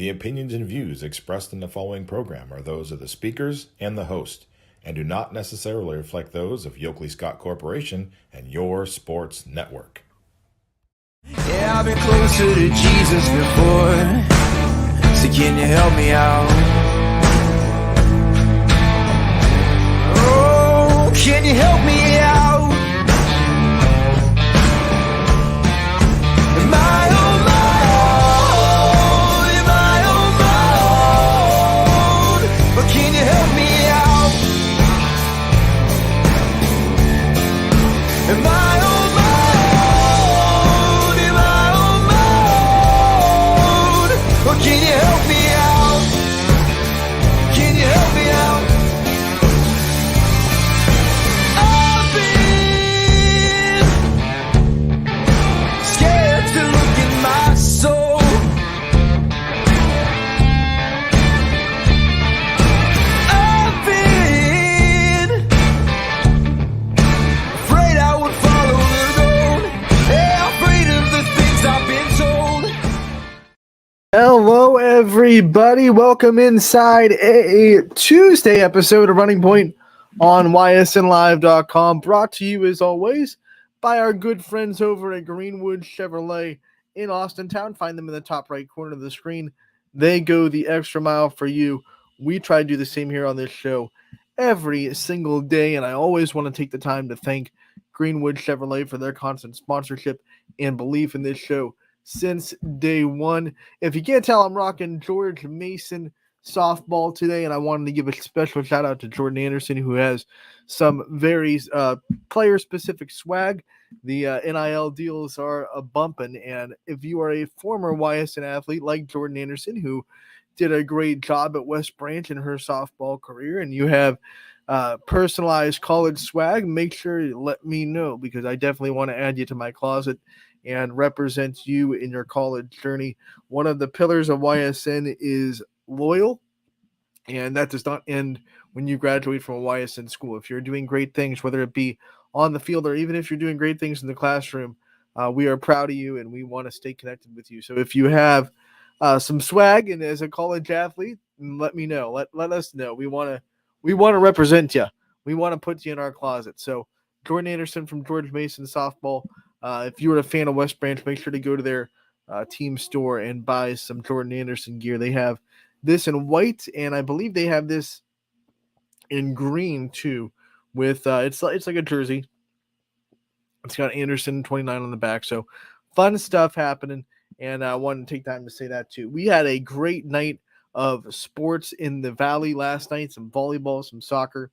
The opinions and views expressed in the following program are those of the speakers and the host, and do not necessarily reflect those of Yoakley Scott Corporation and your sports network. Yeah, I've been closer to Jesus before, so can you help me out? Oh, can you help me out? Am I on my own? Am I on my own? But can you help me out? Am I on my own? Am I on my own? Or can you help me out? Can you help me out? I've been scared to look in my soul. I've been afraid I would follow the road. Yeah, afraid of the things I've been told. Hello, everybody. Welcome inside a Tuesday episode of Running Point on ysnlive.com. Brought to you, as always, by our good friends over at Greenwood Chevrolet in Austintown. Find them in the top right corner of the screen. They go the extra mile for you. We try to do the same here on this show every single day, and I always want to take the time to thank Greenwood Chevrolet for their constant sponsorship and belief in this show since day one. If you can't tell, I'm rocking George Mason softball today, and I wanted to give a special shout out to Jordan Anderson, who has some very player-specific swag. The NIL deals are a bumping, and if you are a former YSN athlete like Jordan Anderson, who did a great job at West Branch in her softball career, and you have personalized college swag, make sure you let me know, because I definitely want to add you to my closet and represent you in your college journey. One of the pillars of YSN is loyal, and that does not end when you graduate from a YSN school. If you're doing great things, whether it be on the field or even if you're doing great things in the classroom, we are proud of you and we want to stay connected with you. So if you have some swag and as a college athlete, let me know. Let us know. We want to represent you. We want to put you in our closet. So Jordan Anderson from George Mason Softball. If you're a fan of West Branch, make sure to go to their team store and buy some Jordan Anderson gear. They have this in white, and I believe they have this in green too. With it's like a jersey. It's got Anderson 29 on the back. So fun stuff happening, and I wanted to take time to say that too. We had a great night of sports in the Valley last night. Some volleyball, some soccer,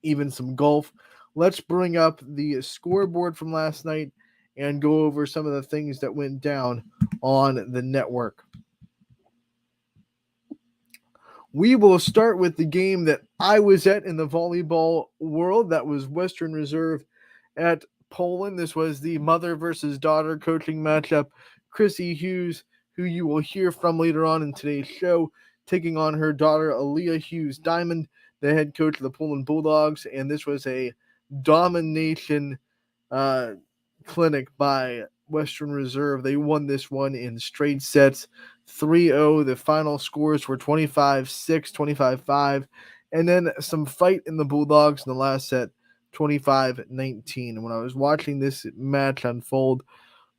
even some golf. Let's bring up the scoreboard from last night and go over some of the things that went down on the network. We will start with the game that I was at in the volleyball world. That was Western Reserve at Poland. This was the mother versus daughter coaching matchup. Chrissy Hughes, who you will hear from later on in today's show, taking on her daughter, Aaliyah Hughes Diamond, the head coach of the Poland Bulldogs. And this was a domination clinic by Western Reserve. They won this one in straight sets, 3-0. The final scores were 25-6, 25-5, and then some fight in the Bulldogs in the last set, 25-19. When I was watching this match unfold,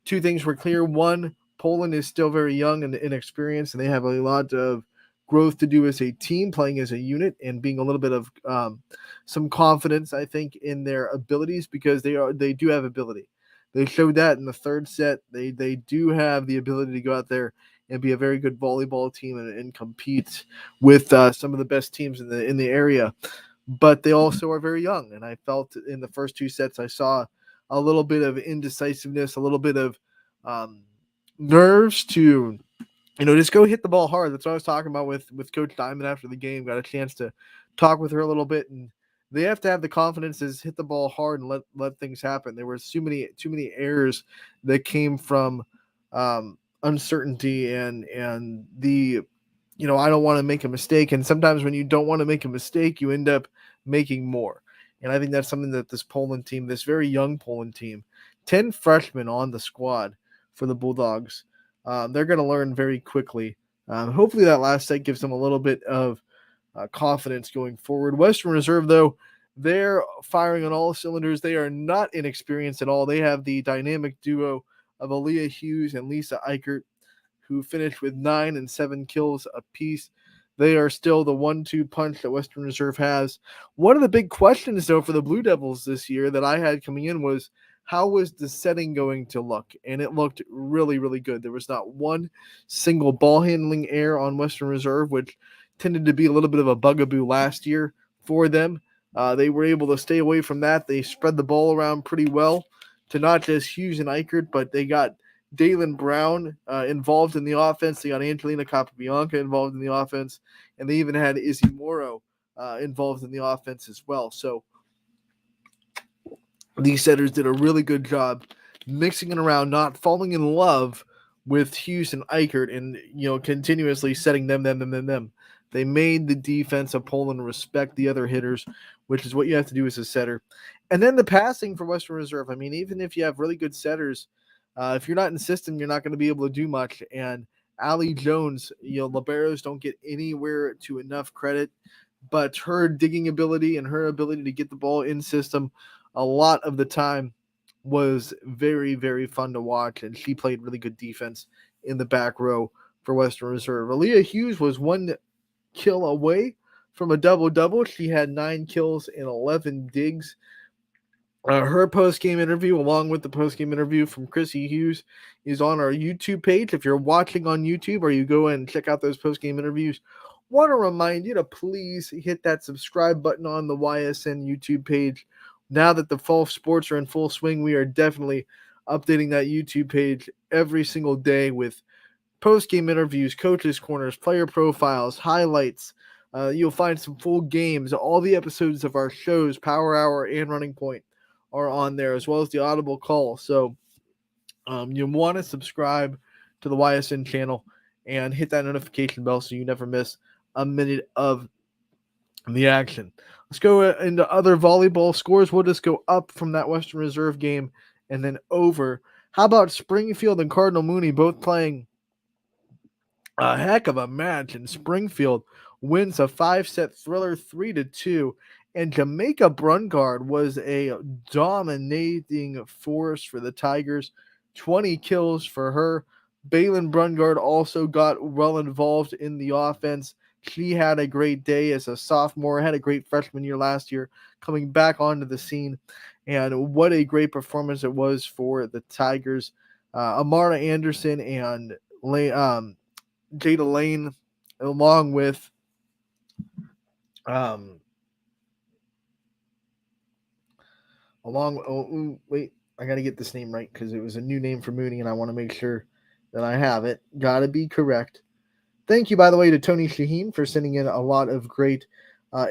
two things were clear. One, Poland is still very young and inexperienced, and they have a lot of growth to do as a team, playing as a unit, and being a little bit of some confidence, I think, in their abilities, because they do have ability. They showed that in the third set. They do have the ability to go out there and be a very good volleyball team and compete with some of the best teams in the area. But they also are very young, and I felt in the first two sets I saw a little bit of indecisiveness, a little bit of nerves to just go hit the ball hard. That's what I was talking about with Coach Diamond after the game. Got a chance to talk with her a little bit, and they have to have the confidence to hit the ball hard and let things happen. There were too many errors that came from uncertainty and the I don't want to make a mistake. And sometimes when you don't want to make a mistake, you end up making more. And I think that's something that this Poland team, this very young Poland team, 10 freshmen on the squad for the Bulldogs, they're going to learn very quickly Hopefully that last set gives them a little bit of confidence going forward. Western Reserve, though, they're firing on all cylinders. They are not inexperienced at all. They have the dynamic duo of Aaliyah Hughes and Lisa Eichert, who finished with 9 and 7 kills apiece. They are still the 1-2 punch that Western Reserve has. One of the big questions, though, for the Blue Devils this year that I had coming in was, how was the setting going to look? And it looked really, really good. There was not one single ball handling error on Western Reserve, which tended to be a little bit of a bugaboo last year for them. They were able to stay away from that. They spread the ball around pretty well to not just Hughes and Eichert, but they got Dalen Brown involved in the offense. They got Angelina Capabianca involved in the offense, and they even had Izzy Morrow involved in the offense as well. So these setters did a really good job mixing it around, not falling in love with Hughes and Eichert and, continuously setting them. They made the defense of Poland respect the other hitters, which is what you have to do as a setter. And then the passing for Western Reserve. I mean, even if you have really good setters, if you're not in system, you're not going to be able to do much. And Allie Jones, liberos don't get anywhere to enough credit, but her digging ability and her ability to get the ball in system a lot of the time was very, very fun to watch, and she played really good defense in the back row for Western Reserve. Aaliyah Hughes was 1 kill away from a double-double. She had 9 kills and 11 digs. Her post-game interview, along with the post-game interview from Chrissy Hughes, is on our YouTube page. If you're watching on YouTube or you go and check out those post-game interviews, want to remind you to please hit that subscribe button on the YSN YouTube page. Now that the fall sports are in full swing, we are definitely updating that YouTube page every single day with post-game interviews, coaches' corners, player profiles, highlights. You'll find some full games. All the episodes of our shows, Power Hour and Running Point, are on there, as well as the Audible Call. So you want to subscribe to the YSN channel and hit that notification bell so you never miss a minute of the action. Let's go into other volleyball scores. We'll just go up from that Western Reserve game and then over. How about Springfield and Cardinal Mooney both playing a heck of a match, and Springfield wins a 5-set thriller 3-2. And Jamaica Brungard was a dominating force for the Tigers. 20 kills for her. Balin Brungard also got well involved in the offense. She had a great day as a sophomore, had a great freshman year last year, coming back onto the scene. And what a great performance it was for the Tigers. Amara Anderson and Jada Lane, along with wait, I got to get this name right because it was a new name for Mooney, and I want to make sure that I have it. Got to be correct. Thank you, by the way, to Tony Shaheen for sending in a lot of great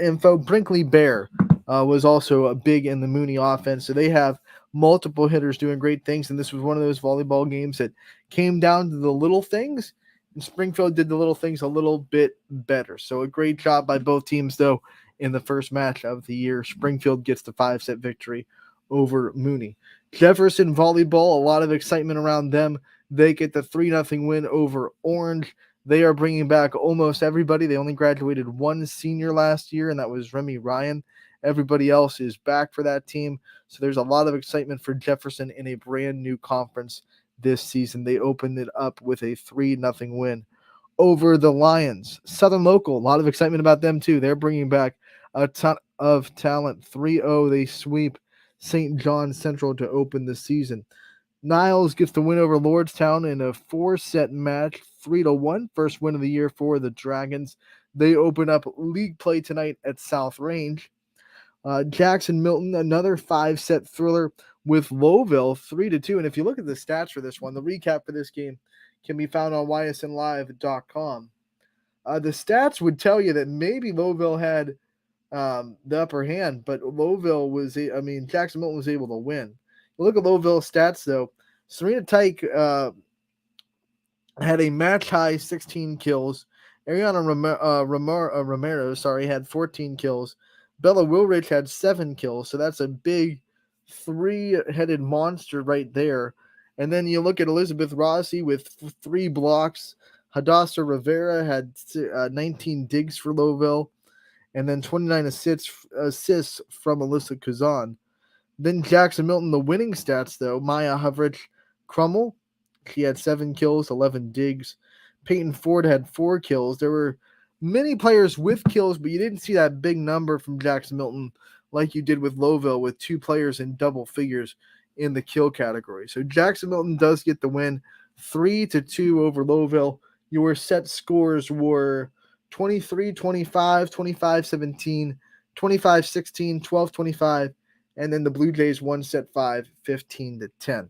info. Brinkley Bear was also big in the Mooney offense, so they have multiple hitters doing great things, and this was one of those volleyball games that came down to the little things, and Springfield did the little things a little bit better. So a great job by both teams, though, in the first match of the year. Springfield gets the 5-set victory over Mooney. Jefferson volleyball, a lot of excitement around them. They get the 3-0 win over Orange. They are bringing back almost everybody. They only graduated one senior last year, and that was Remy Ryan. Everybody else is back for that team. So there's a lot of excitement for Jefferson in a brand new conference this season. They opened it up with a 3-0 win over the Lions. Southern Local, a lot of excitement about them too. They're bringing back a ton of talent. 3-0, they sweep St. John Central to open the season. Niles gets the win over Lordstown in a 4-set match, 3-1. First win of the year for the Dragons. They open up league play tonight at South Range. Jackson Milton, another 5-set thriller with Lowville, 3-2. And if you look at the stats for this one, the recap for this game can be found on ysnlive.com. The stats would tell you that maybe Lowville had the upper hand, but Jackson Milton was able to win. You look at Lowville's stats, though. Serena Tyke had a match-high 16 kills. Ariana Romero had 14 kills. Bella Wilrich had 7 kills, so that's a big 3-headed monster right there. And then you look at Elizabeth Rossi with 3 blocks. Hadassah Rivera had 19 digs for Lowville, and then 29 assists from Alyssa Kazan. Then Jackson Milton, the winning stats, though. Maya Huvrich Crummel, she had 7 kills, 11 digs. Peyton Ford had 4 kills. There were many players with kills, but you didn't see that big number from Jackson Milton like you did with Lowville, with 2 players in double figures in the kill category. So Jackson Milton does get the win, 3-2 over Lowville. Your set scores were 23-25, 25-17, 25-16, 12-25, and then the Blue Jays won set 5, 15-10.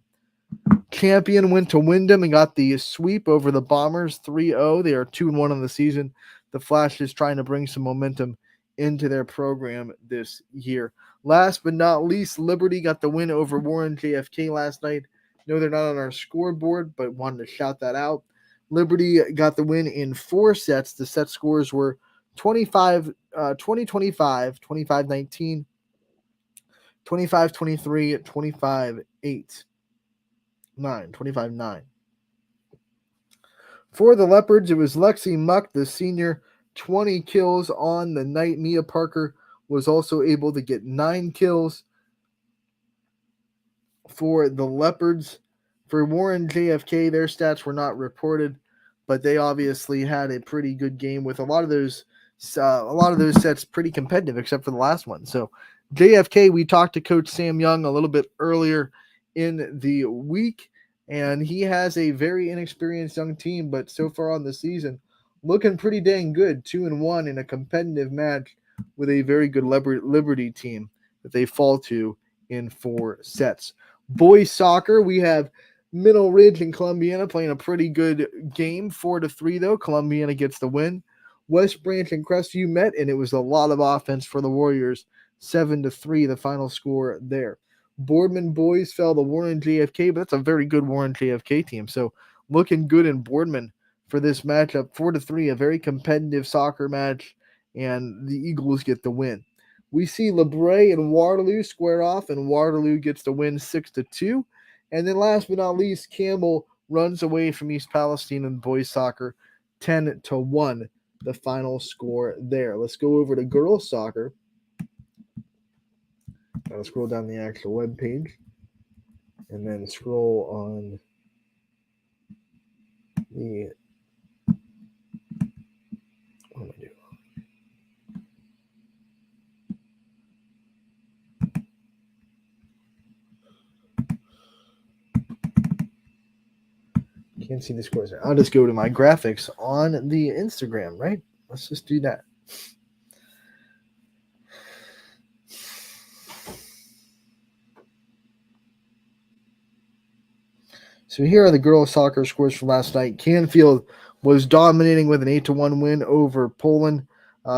Champion went to Wyndham and got the sweep over the Bombers, 3-0. They are 2-1 on the season. The Flash is trying to bring some momentum into their program this year. Last but not least, Liberty got the win over Warren JFK last night. No, they're not on our scoreboard, but wanted to shout that out. Liberty got the win in 4 sets. The set scores were 20-25, 25-19, 25-23, 25-8, 25-9. For the Leopards, it was Lexi Muck, the senior, 20 kills on the night. Mia Parker was also able to get 9 kills for the Leopards. For Warren JFK, their stats were not reported, but they obviously had a pretty good game with a lot of those sets pretty competitive, except for the last one. So JFK, we talked to Coach Sam Young a little bit earlier in the week, and he has a very inexperienced young team, but so far on the season, looking pretty dang good, 2-1 in a competitive match with a very good Liberty team that they fall to in 4 sets. Boys soccer, we have Middle Ridge and Columbiana playing a pretty good game, 4-3 though. Columbiana gets the win. West Branch and Crestview met, and it was a lot of offense for the Warriors, 7-3 the final score there. Boardman boys fell to Warren JFK, but that's a very good Warren JFK team. So looking good in Boardman for this matchup, 4-3, a very competitive soccer match, and the Eagles get the win. We see LeBray and Waterloo square off, and Waterloo gets the win 6-2. And then last but not least, Campbell runs away from East Palestine in boys soccer, 10-1, the final score there. Let's go over to girls soccer. I'll scroll down the actual web page and then scroll on the what am I doing? Can't see the scores there. I'll just go to my graphics on the Instagram, right? Let's just do that. So here are the girls' soccer scores from last night. Canfield was dominating with an 8-1 win over Poland.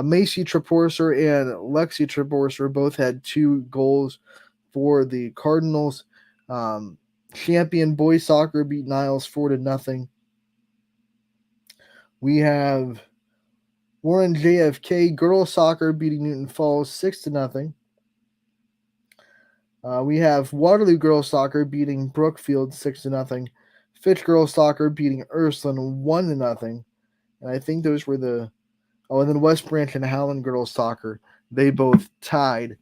Macy Treporser and Lexi Treporser both had 2 goals for the Cardinals. Champion boys soccer beat Niles 4-0. We have Warren JFK girls soccer beating Newton Falls 6-0. We have Waterloo girls soccer beating Brookfield 6-0. Fitch girls soccer beating Ursuline 1-0. And I think those were the. Oh, and then West Branch and Howland girls soccer, they both tied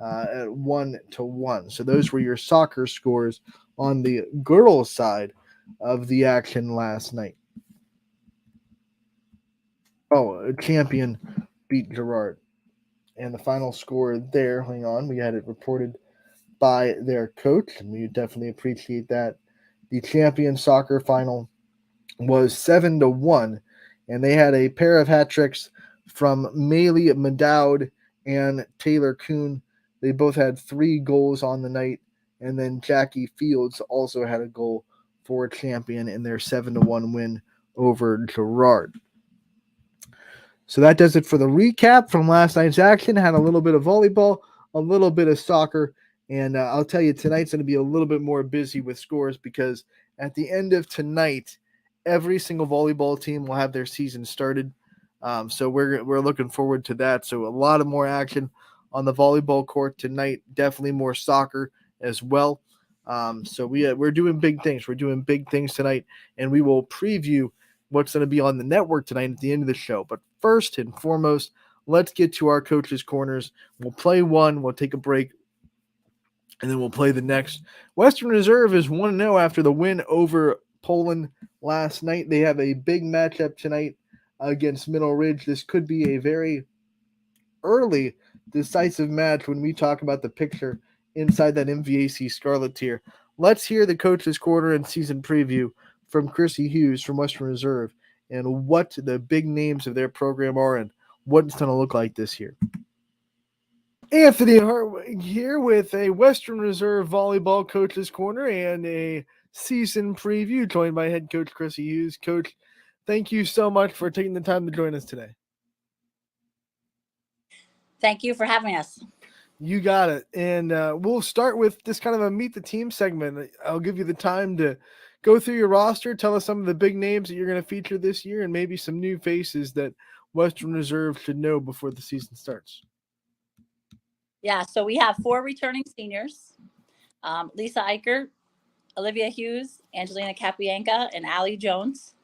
at 1-1. So those were your soccer scores on the girls' side of the action last night. Oh, Champion beat Girard. And the final score there, hang on, we had it reported by their coach, and we definitely appreciate that. The Champion soccer final was 7-1, and they had a pair of hat tricks from Maylee Madowd and Taylor Kuhn. They both had 3 goals on the night, and then Jackie Fields also had a goal for Champion in their 7-1 win over Girard. So that does it for the recap from last night's action. Had a little bit of volleyball, a little bit of soccer, and I'll tell you, tonight's going to be a little bit more busy with scores because at the end of tonight, every single volleyball team will have their season started. So we're looking forward to that. So a lot of more action on the volleyball court tonight. Definitely more soccer as well. So we're doing big things. We're doing big things tonight, and we will preview what's going to be on the network tonight at the end of the show. But first and foremost, let's get to our coaches' corners. We'll play one, we'll take a break, and then we'll play the next. Western Reserve is 1-0 after the win over Poland last night. They have a big matchup tonight against Middle Ridge. This could be a very early decisive match when we talk about the picture inside that MVAC Scarlet tier. Let's hear the coach's corner and season preview from Chrissy Hughes from Western Reserve and what the big names of their program are and what it's going to look like this year. Anthony Hartwig here with a Western Reserve volleyball coach's corner and a season preview, joined by head coach Chrissy Hughes. Coach, thank you so much for taking the time to join us today. Thank you for having us. You got it. And we'll start with this kind of a meet the team segment. I'll give you the time to go through your roster, tell us some of the big names that you're going to feature this year, and maybe some new faces that Western Reserve should know before the season starts. Yeah, so we have 4 returning seniors, Lisa Eichert, Olivia Hughes, Angelina Capianca, and Allie Jones.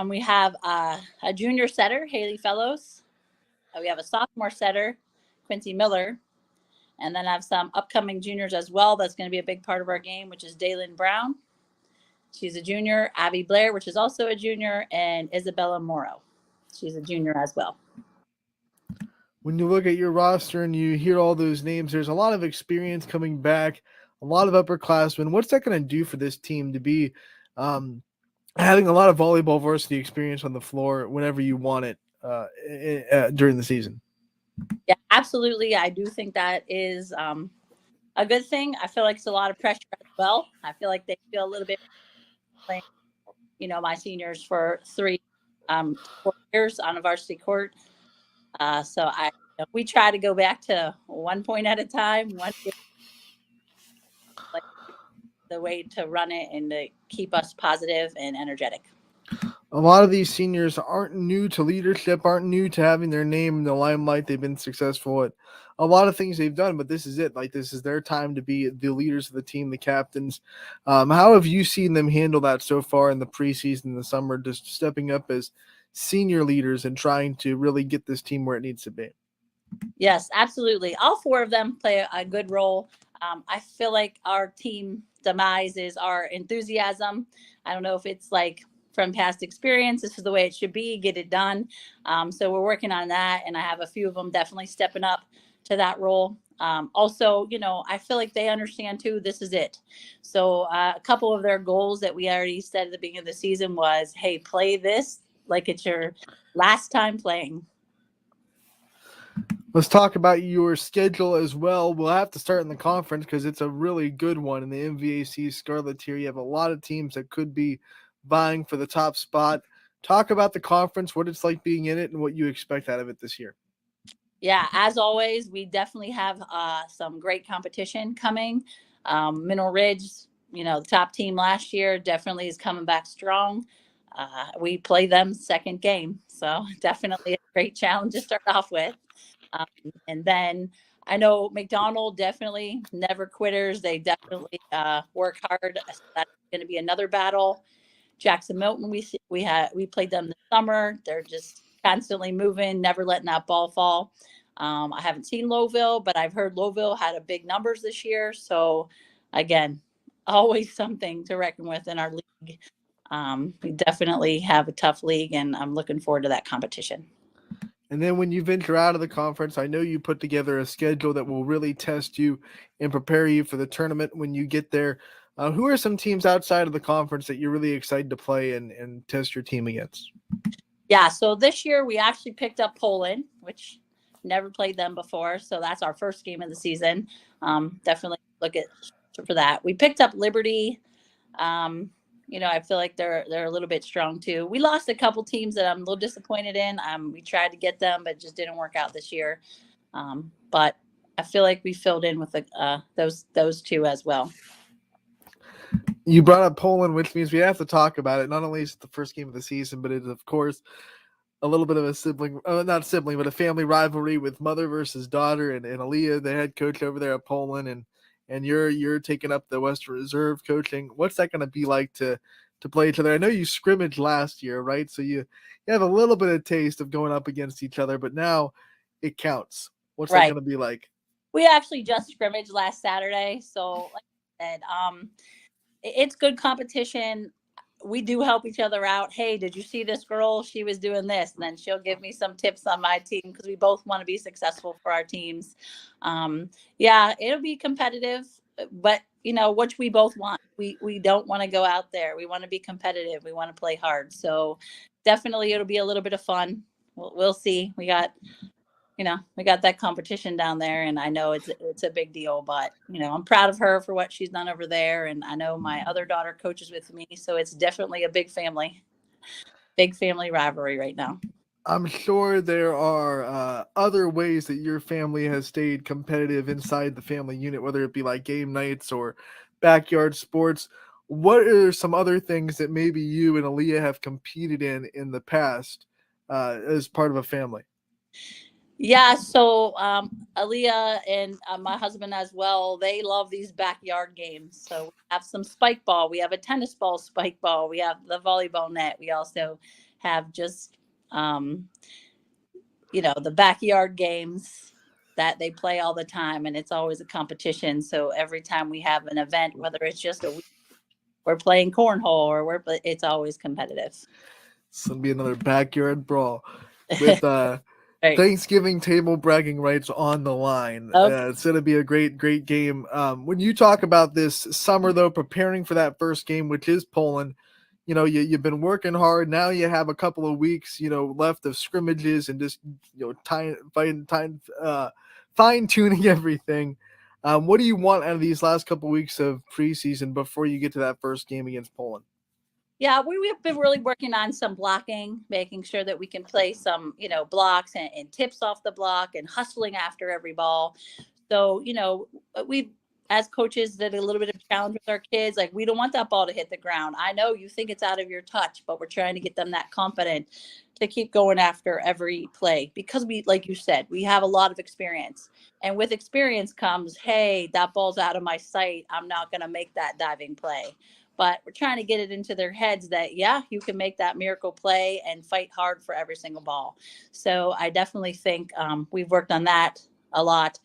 We have a junior setter, Haley Fellows. We have a sophomore setter, Quincy Miller. And then I have some upcoming juniors as well. That's going to be a big part of our game, which is Daylin Brown. She's a junior. Abby Blair, which is also a junior. And Isabella Morrow. She's a junior as well. When you look at your roster and you hear all those names, there's a lot of experience coming back, a lot of upperclassmen. What's that going to do for this team to be having a lot of volleyball varsity experience on the floor whenever you want it during the season? Yeah, absolutely. I do think that is a good thing. I feel like it's a lot of pressure as well. I feel like they feel a little bit playing, my seniors for 4 years on a varsity court. So we try to go back to 1 point at a time, like the way to run it and to keep us positive and energetic. A lot of these seniors aren't new to leadership, aren't new to having their name in the limelight. They've been successful at a lot of things they've done, but this is it. Like, this is their time to be the leaders of the team, the captains. How have you seen them handle that so far in the preseason, the summer, just stepping up as senior leaders and trying to really get this team where it needs to be? Yes, absolutely. All 4 of them play a good role. I feel like our team demise is our enthusiasm. I don't know if it's like from past experience, this is the way it should be, get it done. So we're working on that. And I have a few of them definitely stepping up to that role. Also, I feel like they understand too, this is it. So a couple of their goals that we already said at the beginning of the season was, hey, play this like it's your last time playing. Let's talk about your schedule as well. We'll have to start in the conference because it's a really good one in the MVAC Scarlet tier. You have a lot of teams that could be vying for the top spot. Talk about the conference, what it's like being in it, and what you expect out of it this year. Yeah, as always, we definitely have some great competition coming. Mineral Ridge, the top team last year, definitely is coming back strong. We play them second game, so definitely a great challenge to start off with. And then I know McDonald, definitely never quitters. They definitely work hard. So that's going to be another battle. Jackson Milton, we played them this summer. They're just constantly moving, never letting that ball fall. I haven't seen Lowville, but I've heard Lowville had a big numbers this year. So again, always something to reckon with in our league. We definitely have a tough league, and I'm looking forward to that competition. And then when you venture out of the conference, I know you put together a schedule that will really test you and prepare you for the tournament when you get there. Who are some teams outside of the conference that you're really excited to play and test your team against? Yeah, so this year we actually picked up Poland, which never played them before. So that's our first game of the season. Definitely look at for that. We picked up Liberty. I feel like they're a little bit strong too. We lost a couple teams that I'm a little disappointed in. We tried to get them, but it just didn't work out this year. But I feel like we filled in with those 2 as well. You brought up Poland, which means we have to talk about it. Not only is it the first game of the season, but it is, of course, a little bit of a not sibling, but a family rivalry with mother versus daughter, and Aaliyah, the head coach over there at Poland, and you're taking up the Western Reserve coaching. What's that going to be like to to play each other. I know you scrimmaged last year, right? So you have a little bit of taste of going up against each other, but now it counts. What's that Right. going to be like? We actually just scrimmaged last Saturday. So like I said, it's good competition. We do help each other out. Hey, did you see this girl? She was doing this. And then she'll give me some tips on my team because we both want to be successful for our teams. Yeah, it'll be competitive, but which we both want. We don't want to go out there. We want to be competitive. We want to play hard. So definitely it'll be a little bit of fun. We'll see. We got that competition down there, and I know it's a big deal, but I'm proud of her for what she's done over there. And I know my other daughter coaches with me, so it's definitely a big family rivalry right now. I'm sure there are other ways that your family has stayed competitive inside the family unit, whether it be like game nights or backyard sports. What are some other things that maybe you and Aaliyah have competed in the past as part of a family? Yeah, so Aaliyah and my husband as well, they love these backyard games. So we have some spike ball, we have a tennis ball spike ball, we have the volleyball net. We also have just the backyard games that they play all the time, and it's always a competition. So every time we have an event, whether it's just a week, we're playing cornhole or it's always competitive. It's gonna be another backyard brawl with Right. Thanksgiving table bragging rights on the line. Okay. It's gonna be a great game. When you talk about this summer, though, preparing for that first game, which is Poland, you've been working hard. Now you have a couple of weeks, left of scrimmages and just fine tuning everything. What do you want out of these last couple of weeks of preseason before you get to that first game against Poland? Yeah, we've been really working on some blocking, making sure that we can play some, blocks and tips off the block and hustling after every ball. So, we've, as coaches, did a little bit of challenge with our kids. Like, we don't want that ball to hit the ground. I know you think it's out of your touch, but we're trying to get them that confident to keep going after every play because like you said, we have a lot of experience. And with experience comes, hey, that ball's out of my sight. I'm not going to make that diving play. But we're trying to get it into their heads that, yeah, you can make that miracle play and fight hard for every single ball. So I definitely think we've worked on that a lot.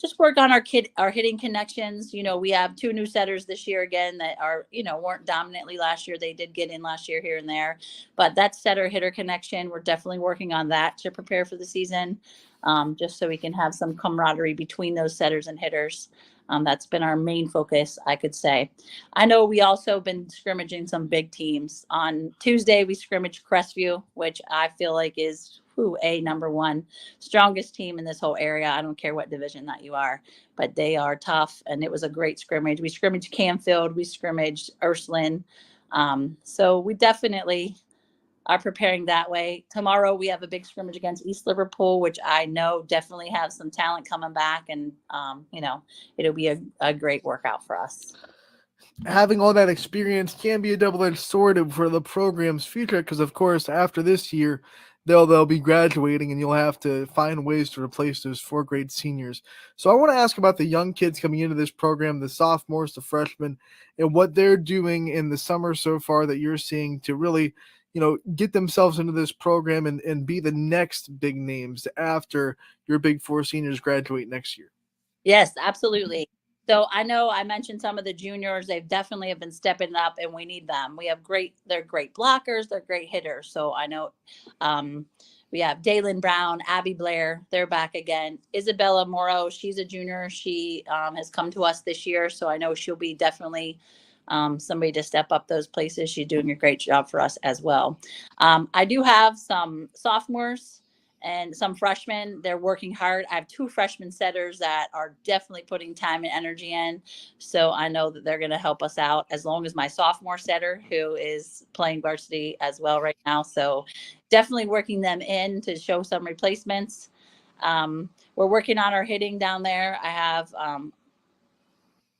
Just work on our hitting connections. We have 2 new setters this year again that are, weren't dominantly last year. They did get in last year here and there, but that setter hitter connection, we're definitely working on that to prepare for the season, just so we can have some camaraderie between those setters and hitters. That's been our main focus, I could say. I know we also been scrimmaging some big teams. On Tuesday, we scrimmaged Crestview, which I feel like is a number one strongest team in this whole area. I don't care what division that you are, but they are tough, and it was a great scrimmage. We scrimmaged Canfield, we scrimmaged Ursuline. So we definitely are preparing that way. Tomorrow we have a big scrimmage against East Liverpool, which I know definitely have some talent coming back, and it'll be a great workout for us. Having all that experience can be a double-edged sword for the program's future because, of course, after this year, they'll be graduating and you'll have to find ways to replace those 4th-grade seniors. So I want to ask about the young kids coming into this program, the sophomores, the freshmen, and what they're doing in the summer so far that you're seeing to really, get themselves into this program and be the next big names after your Big 4 seniors graduate next year. Yes, absolutely. So I know I mentioned some of the juniors. They've definitely have been stepping up, and we need them. They're great blockers. They're great hitters. So I know we have Daylin Brown, Abby Blair. They're back again. Isabella Morrow, she's a junior. She has come to us this year. So I know she'll be definitely somebody to step up those places. She's doing a great job for us as well. I do have some sophomores and some freshmen. They're working hard. I have 2 freshman setters that are definitely putting time and energy in. So I know that they're going to help us out, as long as my sophomore setter, who is playing varsity as well right now. So definitely working them in to show some replacements. We're working on our hitting down there. I have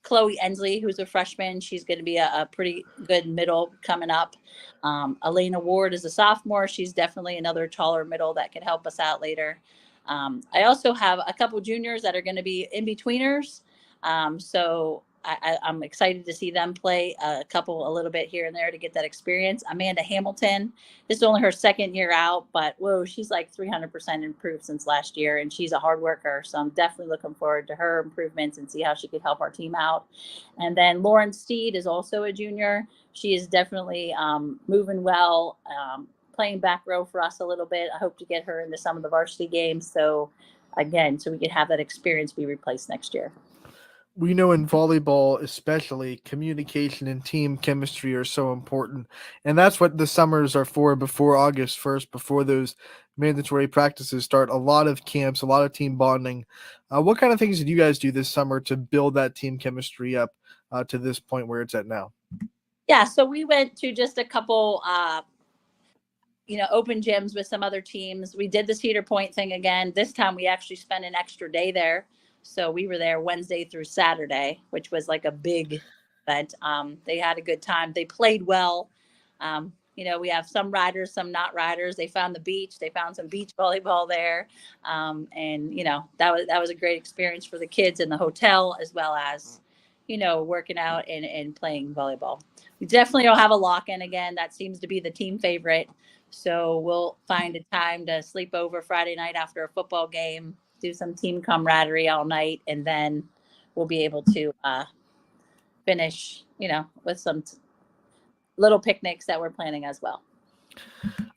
Chloe Ensley, who's a freshman. She's going to be a pretty good middle coming up. Elena Ward is a sophomore. She's definitely another taller middle that can help us out later. I also have a couple juniors that are going to be in-betweeners. So I'm excited to see them play a couple a little bit here and there to get that experience. Amanda Hamilton, this is only her second year out, but whoa, she's like 300% improved since last year, and she's a hard worker. So I'm definitely looking forward to her improvements and see how she could help our team out. And then Lauren Steed is also a junior. She is definitely moving well, playing back row for us a little bit. I hope to get her into some of the varsity games. So again, so we could have that experience be replaced next year. We know in volleyball, especially, communication and team chemistry are so important. And that's what the summers are for before August 1st, before those mandatory practices start. A lot of camps, a lot of team bonding. What kind of things did you guys do this summer to build that team chemistry up to this point where it's at now? Yeah, so we went to just a couple open gyms with some other teams. We did the Cedar Point thing again. This time we actually spent an extra day there. So we were there Wednesday through Saturday, which was like a big event. They had a good time. They played well. We have some riders, some not riders. They found the beach. They found some beach volleyball there. And that was a great experience for the kids in the hotel, as well as, working out and playing volleyball. We definitely don't have a lock-in again. That seems to be the team favorite. So we'll find a time to sleep over Friday night after a football game, do some team camaraderie all night, and then we'll be able to finish, with some little picnics that we're planning as well.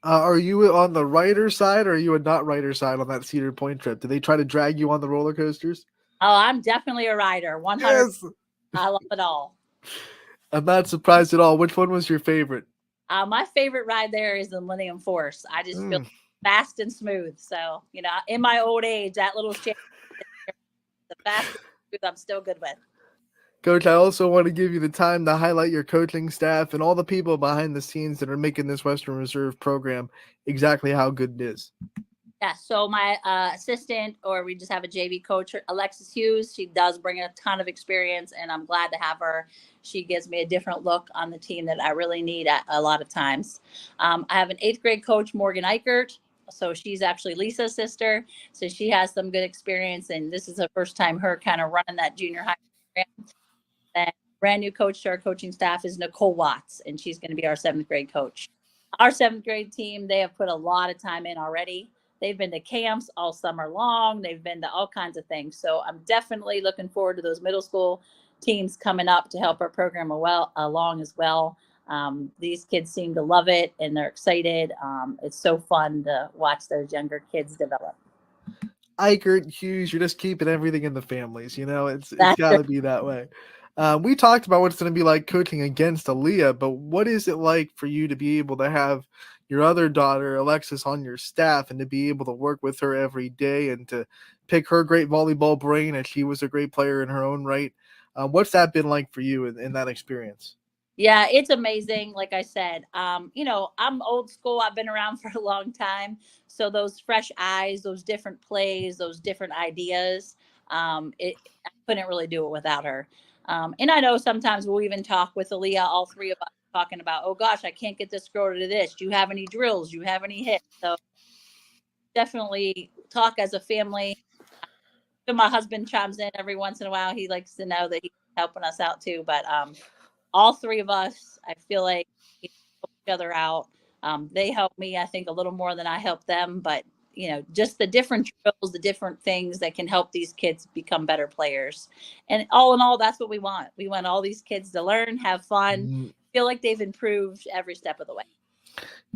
Are you on the writer side or are you a not writer side on that Cedar Point trip? Did they try to drag you on the roller coasters? Oh, I'm definitely a rider. 100. Yes. I love it all. I'm not surprised at all. Which one was your favorite? My favorite ride there is the Millennium Force. I just feel fast and smooth. So, in my old age, that little shit, the fast and smooth, I'm still good with. Coach, I also want to give you the time to highlight your coaching staff and all the people behind the scenes that are making this Western Reserve program exactly how good it is. Yeah, so my assistant, or we just have a JV coach, Alexis Hughes, she does bring a ton of experience, and I'm glad to have her. She gives me a different look on the team that I really need at a lot of times. I have an 8th grade coach, Morgan Eichert. So she's actually Lisa's sister. So she has some good experience, and this is the first time her kind of running that junior high program. Then brand new coach to our coaching staff is Nicole Watts, and she's going to be our 7th grade coach. Our 7th grade team, they have put a lot of time in already. They've been to camps all summer long. They've been to all kinds of things. So I'm definitely looking forward to those middle school teams coming up to help our program along as well. These kids seem to love it, and they're excited. It's so fun to watch those younger kids develop. Eichert, Hughes, you're just keeping everything in the families. It's got to be that way. We talked about what it's going to be like coaching against Aaliyah, but what is it like for you to be able to have your other daughter, Alexis, on your staff and to be able to work with her every day and to pick her great volleyball brain as she was a great player in her own right? What's that been like for you in that experience? Yeah, it's amazing. Like I said, I'm old school. I've been around for a long time. So those fresh eyes, those different plays, those different ideas, I couldn't really do it without her. And I know sometimes we'll even talk with Aaliyah, all three of us talking about, oh gosh, I can't get this girl to do this. Do you have any drills? Do you have any hits? So definitely talk as a family. My husband chimes in every once in a while. He likes to know that he's helping us out too. But all three of us, I feel like, help each other out. They help me, I think, a little more than I help them. But just the different drills, the different things that can help these kids become better players. And all in all, that's what we want. We want all these kids to learn, have fun, feel like they've improved every step of the way.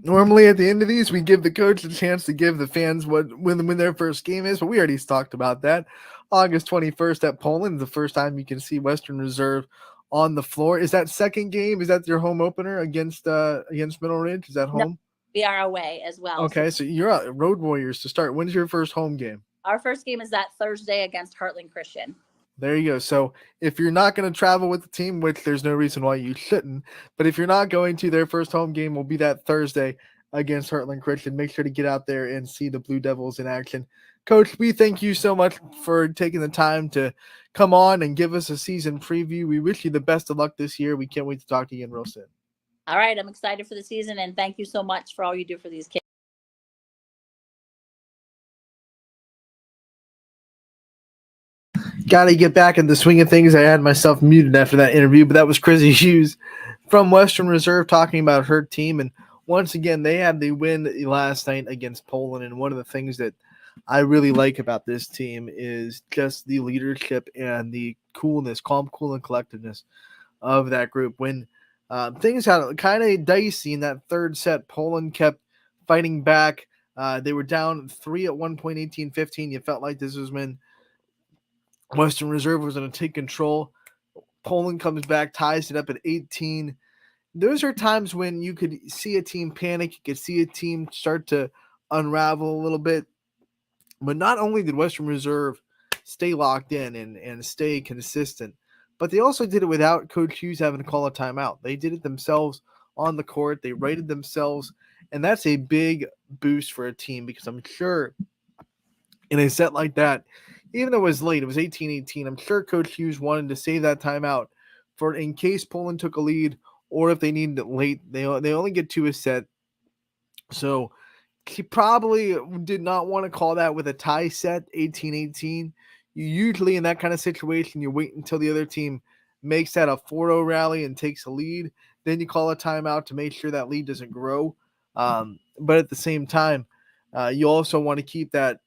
Normally at the end of these, we give the coach a chance to give the fans when their first game is, but we already talked about that. August 21st at Poland, the first time you can see Western Reserve on the floor. Is that second game? Is that your home opener against Middle Ridge? Is that home? No, we are away as well. Okay, so you're out Road Warriors to start. When's your first home game? Our first game is that Thursday against Heartland Christian. There you go. So if you're not going to travel with the team, which there's no reason why you shouldn't, but if you're not going to, their first home game will be that Thursday against Heartland Christian. Make sure to get out there and see the Blue Devils in action. Coach, we thank you so much for taking the time to come on and give us a season preview. We wish you the best of luck this year. We can't wait to talk to you again real soon. All right. I'm excited for the season, and thank you so much for all you do for these kids. got to get back in the swing of things. I had myself muted after that interview, but that was Chrissy Hughes from Western Reserve talking about her team. And once again, they had the win last night against Poland. And one of the things that I really like about this team is just the leadership and the coolness, calm, cool, and collectiveness of that group. When things got kind of dicey in that third set, Poland kept fighting back. They were down 3 at one point, 18-15. You felt like this was when Western Reserve was going to take control. Poland comes back, ties it up at 18. Those are times when you could see a team panic. You could see a team start to unravel a little bit. But not only did Western Reserve stay locked in and stay consistent, but they also did it without Coach Hughes having to call a timeout. They did it themselves on the court. They righted themselves, and that's a big boost for a team because I'm sure in a set like that, even though it was late, it was 18-18, I'm sure Coach Hughes wanted to save that timeout for in case Poland took a lead or if they needed it late. They only get 2 a set. So he probably did not want to call that with a tie set, 18-18. You usually in that kind of situation, you wait until the other team makes that a 4-0 rally and takes a lead. Then you call a timeout to make sure that lead doesn't grow. But at the same time, you also want to keep that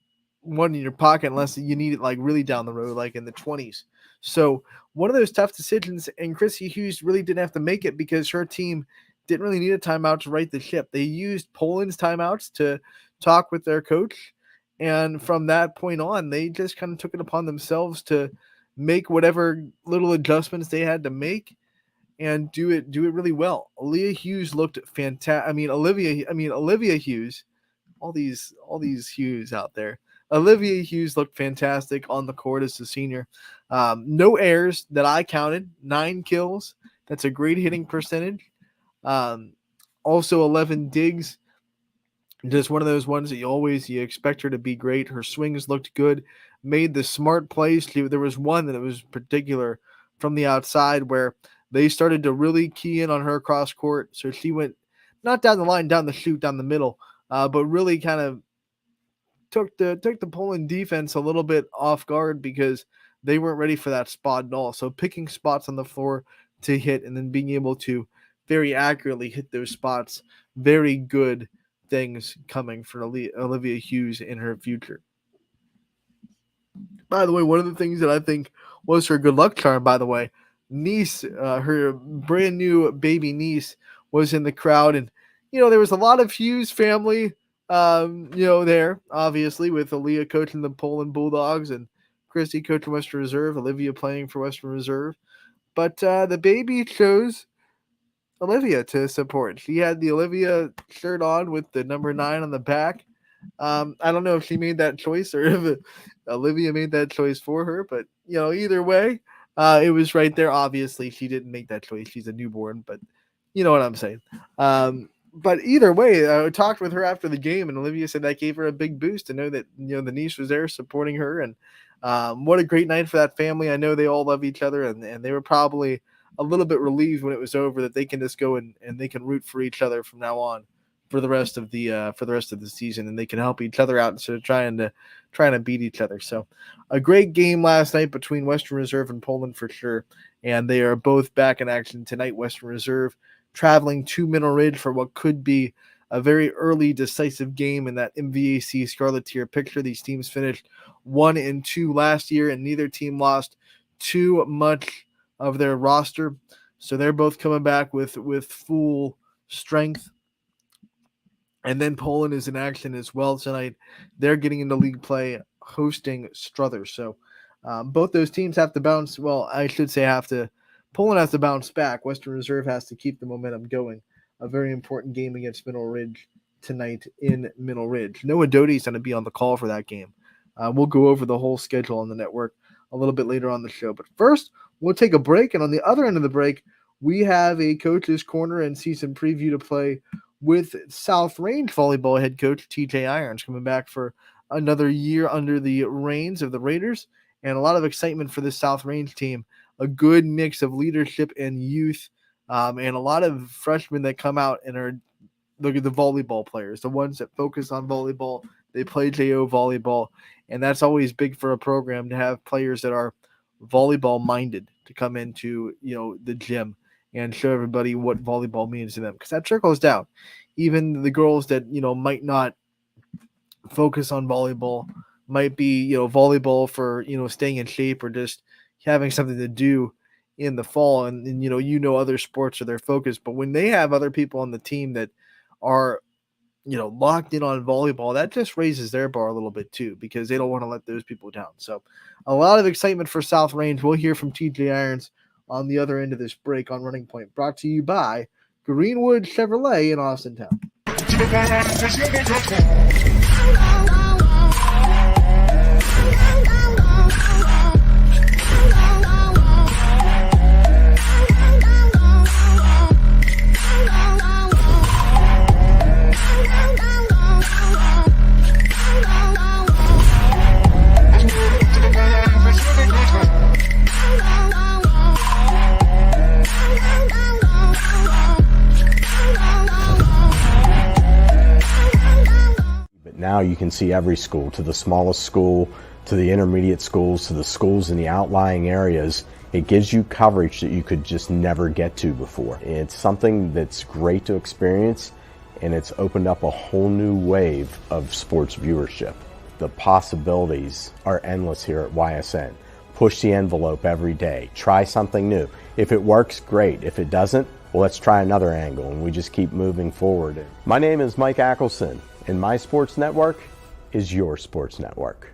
one in your pocket unless you need it like really down the road, like in the 20s. So one of those tough decisions, and Chrissy Hughes really didn't have to make it because her team didn't really need a timeout to right the ship. They used Poland's timeouts to talk with their coach, and from that point on, they just kind of took it upon themselves to make whatever little adjustments they had to make and do it really well. Olivia Hughes looked fantastic. Olivia Hughes, all these Hughes out there. Olivia Hughes looked fantastic on the court as a senior. No errors that I counted, 9 kills. That's a great hitting percentage. Also 11 digs. Just one of those ones that you expect her to be great. Her swings looked good. Made the smart plays. There was one that was particular from the outside where they started to really key in on her cross court. So she went not down the line, down the chute, down the middle, but really kind of took the Poland defense a little bit off guard because they weren't ready for that spot at all. So picking spots on the floor to hit and then being able to very accurately hit those spots, very good things coming for Olivia Hughes in her future. By the way, one of the things that I think was her good luck charm, by the way, niece, her brand new baby niece was in the crowd. And, there was a lot of Hughes family, there, obviously, with Aaliyah coaching the Poland Bulldogs and Christy coaching Western Reserve, Olivia playing for Western Reserve. But the baby chose Olivia to support. She had the Olivia shirt on with the number 9 on the back. I don't know if she made that choice or if Olivia made that choice for her, but either way, it was right there. Obviously, she didn't make that choice. She's a newborn, but you know what I'm saying. But either way, I talked with her after the game, and Olivia said that gave her a big boost to know that the niece was there supporting her, and what a great night for that family. I know they all love each other, and they were probably a little bit relieved when it was over that they can just go and they can root for each other from now on for the rest of the season, and they can help each other out instead of trying to beat each other. So a great game last night between Western Reserve and Poland for sure, and they are both back in action tonight. Western Reserve traveling to Mineral Ridge for what could be a very early decisive game in that MVAC Scarlet Tier picture. These teams finished 1-2 last year, and neither team lost too much of their roster, so they're both coming back with full strength. And then Poland is in action as well tonight. They're getting into league play, hosting Struthers. So both those teams have to bounce. Well, I should say Poland has to bounce back. Western Reserve has to keep the momentum going. A very important game against Mineral Ridge tonight in Mineral Ridge. Noah Doty is going to be on the call for that game. We'll go over the whole schedule on the network a little bit later on the show. But first, we'll take a break. And on the other end of the break, we have a coach's corner and season preview to play with South Range volleyball head coach TJ Irons coming back for another year under the reins of the Raiders, and a lot of excitement for this South Range team. A good mix of leadership and youth, and a lot of freshmen that come out and are the volleyball players, the ones that focus on volleyball. They play JO volleyball, and that's always big for a program to have players that are volleyball minded to come into, the gym and show everybody what volleyball means to them, because that trickles down. Even the girls that, might not focus on volleyball, might be, volleyball for, staying in shape or just having something to do in the fall. And other sports are their focus. But when they have other people on the team that are, locked in on volleyball, that just raises their bar a little bit too, because they don't want to let those people down. So a lot of excitement for South Range. We'll hear from TJ Irons on the other end of this break on Running Point, brought to you by Greenwood Chevrolet in Austintown. Now you can see every school, to the smallest school, to the intermediate schools, to the schools in the outlying areas. It gives you coverage that you could just never get to before. It's something that's great to experience, and it's opened up a whole new wave of sports viewership. The possibilities are endless here at YSN. Push the envelope every day. Try something new. If it works, great. If it doesn't, well, let's try another angle, and we just keep moving forward. My name is Mike Ackelson, and my sports network is your sports network.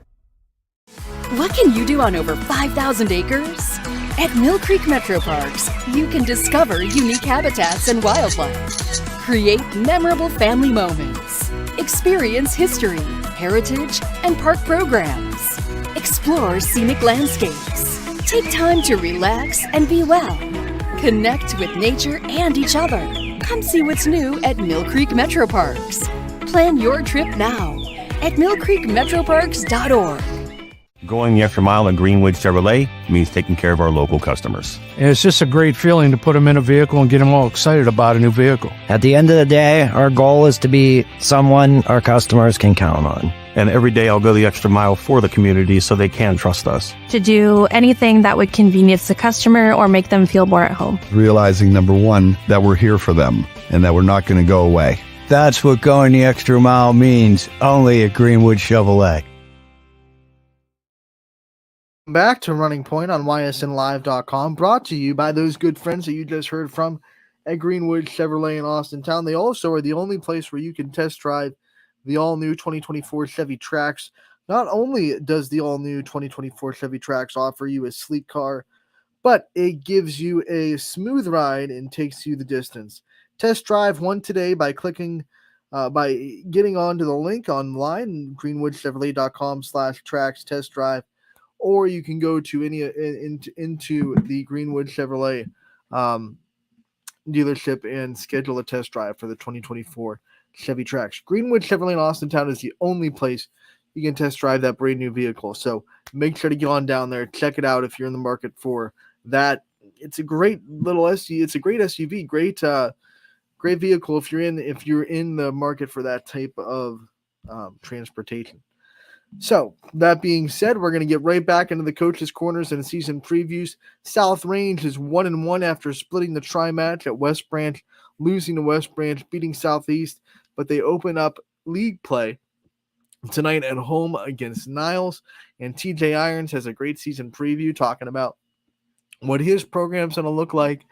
What can you do on over 5,000 acres? At Mill Creek Metro Parks, you can discover unique habitats and wildlife, create memorable family moments, experience history, heritage, and park programs, explore scenic landscapes, take time to relax and be well, connect with nature and each other. Come see what's new at Mill Creek Metro Parks. Plan your trip now at millcreekmetroparks.org. Going the extra mile at Greenwood Chevrolet means taking care of our local customers. And it's just a great feeling to put them in a vehicle and get them all excited about a new vehicle. At the end of the day, our goal is to be someone our customers can count on. And every day I'll go the extra mile for the community so they can trust us. To do anything that would convenience the customer or make them feel more at home. Realizing, number one, that we're here for them and that we're not going to go away. That's what going the extra mile means, only at Greenwood Chevrolet. Back to Running Point on ysnlive.com, brought to you by those good friends that you just heard from at Greenwood Chevrolet in Austintown. They also are the only place where you can test drive the all-new 2024 Chevy Trax. Not only does the all-new 2024 Chevy Trax offer you a sleek car, but it gives you a smooth ride and takes you the distance. Test drive one today by getting onto the link online, greenwoodchevrolet.com/Trax test drive, or you can go to into the Greenwood Chevrolet dealership and schedule a test drive for the 2024 Chevy Trax. Greenwood Chevrolet in Austintown is the only place you can test drive that brand new vehicle. So make sure to get on down there, check it out if you're in the market for that. It's a great little SUV. It's a great SUV. Great vehicle if you're in the market for that type of transportation. So that being said, we're going to get right back into the coaches' corners and season previews. South Range is 1-1 after splitting the tri-match at West Branch, losing to West Branch, beating Southeast, but they open up league play tonight at home against Niles. And TJ Irons has a great season preview talking about what his program's going to look like.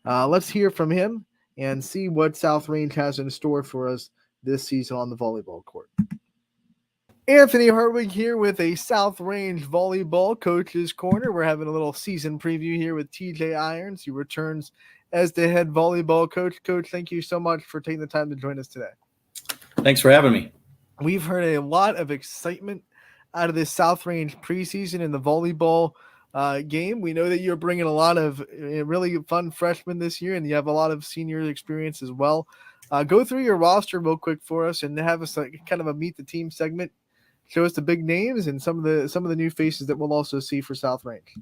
Let's hear from him and see what South Range has in store for us this season on the volleyball court. Anthony Hartwig here with a South Range Volleyball Coach's Corner. We're having a little season preview here with TJ Irons, who returns as the head volleyball coach. Coach, thank you so much for taking the time to join us today. Thanks for having me. We've heard a lot of excitement out of this South Range preseason in the volleyball game. We know that you're bringing a lot of really fun freshmen this year, and you have a lot of senior experience as well. Go through your roster real quick for us and have us kind of a meet the team segment. Show us the big names and some of the new faces that we'll also see for South Range.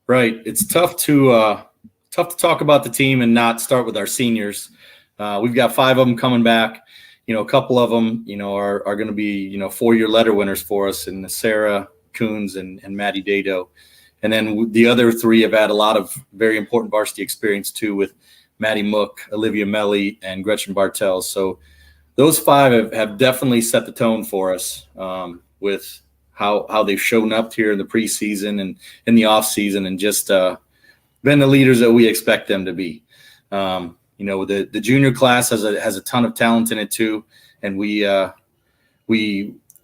Right. It's tough to talk about the team and not start with our seniors. We've got 5 of them coming back. A couple of them, are going to be, 4-year letter winners for us in Sarah Coons and Maddie Dado. And then the other 3 have had a lot of very important varsity experience too, with Maddie Mook, Olivia Melly, and Gretchen Bartels. So those 5 have definitely set the tone for us with how they've shown up here in the preseason and in the off season, and just been the leaders that we expect them to be. The junior class has a ton of talent in it too, and we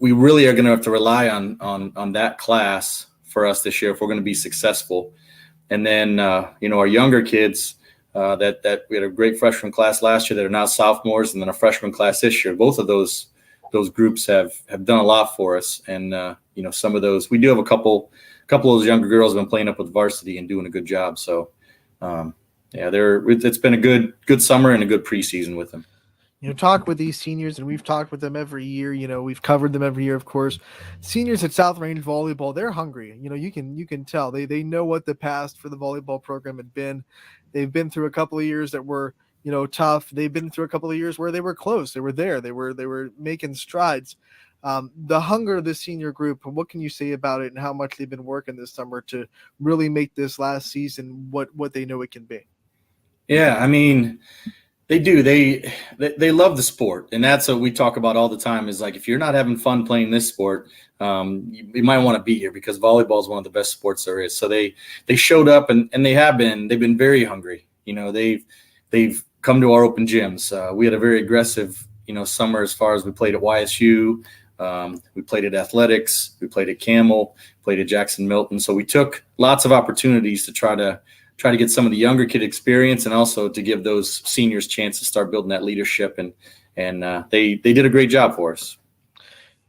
really are going to have to rely on that class for us this year if we're going to be successful. And then our younger kids that we had a great freshman class last year that are now sophomores, and then a freshman class this year. Both of those groups have done a lot for us, and some of those, we do have a couple of those younger girls have been playing up with varsity and doing a good job. So it's been a good summer and a good preseason with them. Talk with these seniors, and we've talked with them every year. We've covered them every year, of course. Seniors at South Range Volleyball, they're hungry. You can tell they know what the past for the volleyball program had been. They've been through a couple of years that were tough. They've been through a couple of years where they were close. They were there. They were making strides. The hunger of the senior group, what can you say about it, and how much they've been working this summer to really make this last season what they know it can be? Yeah, I mean, they do. They love the sport, and that's what we talk about all the time. Is like, if you're not having fun playing this sport, you might want to be here, because volleyball is one of the best sports there is. So they showed up, and they've been very hungry. They've come to our open gyms. We had a very aggressive summer as far as we played at YSU. We played at Athletics. We played at Camel. Played at Jackson Milton. So we took lots of opportunities to try to get some of the younger kid experience, and also to give those seniors chance to start building that leadership. And they did a great job for us.